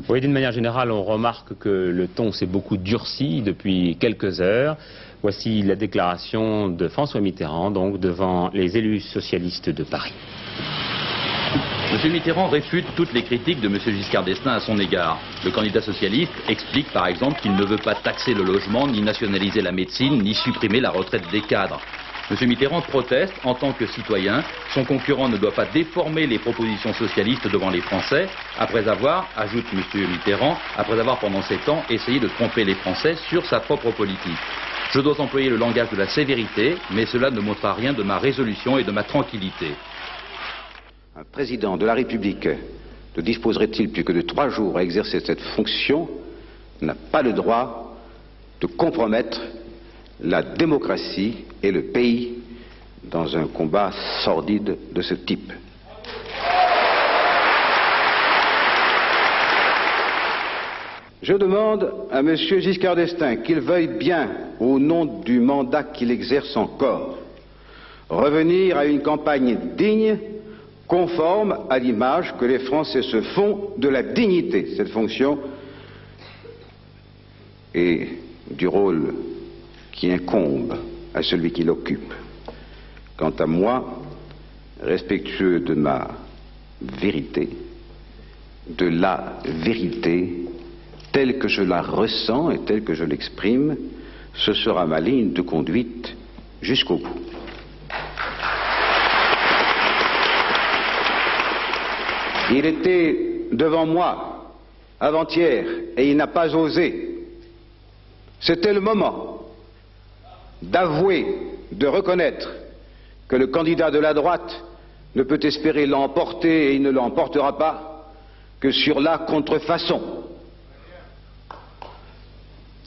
Oui, d'une manière générale, on remarque que le ton s'est beaucoup durci depuis quelques heures. Voici la déclaration de François Mitterrand, donc devant les élus socialistes de Paris. M. Mitterrand réfute toutes les critiques de M. Giscard d'Estaing à son égard. Le candidat socialiste explique par exemple qu'il ne veut pas taxer le logement, ni nationaliser la médecine, ni supprimer la retraite des cadres. M. Mitterrand proteste en tant que citoyen. Son concurrent ne doit pas déformer les propositions socialistes devant les Français, après avoir, ajoute M. Mitterrand, après avoir pendant 7 ans essayé de tromper les Français sur sa propre politique. Je dois employer le langage de la sévérité, mais cela ne montrera rien de ma résolution et de ma tranquillité. Un président de la République ne disposerait-il plus que de 3 jours à exercer cette fonction, n'a pas le droit de compromettre la démocratie et le pays dans un combat sordide de ce type. Je demande à M. Giscard d'Estaing qu'il veuille bien, au nom du mandat qu'il exerce encore, revenir à une campagne digne, conforme à l'image que les Français se font de la dignité de cette fonction et du rôle qui incombe à celui qui l'occupe. Quant à moi, respectueux de ma vérité, de la vérité, telle que je la ressens et telle que je l'exprime, ce sera ma ligne de conduite jusqu'au bout. Il était devant moi avant-hier et il n'a pas osé. C'était le moment d'avouer, de reconnaître que le candidat de la droite ne peut espérer l'emporter et il ne l'emportera pas que sur la contrefaçon.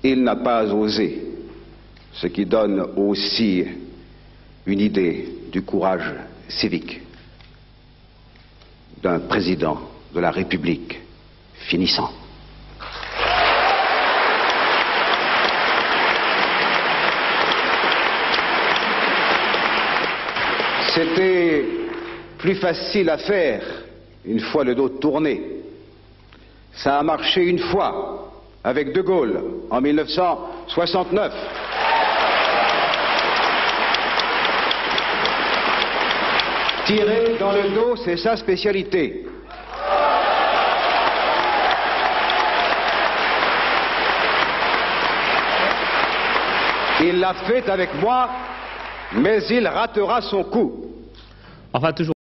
Il n'a pas osé, ce qui donne aussi une idée du courage civique d'un président de la République finissant. C'était plus facile à faire une fois le dos tourné. Ça a marché une fois avec De Gaulle en 1969. Tirer dans le dos, c'est sa spécialité. Il l'a fait avec moi, mais il ratera son coup. Enfin, toujours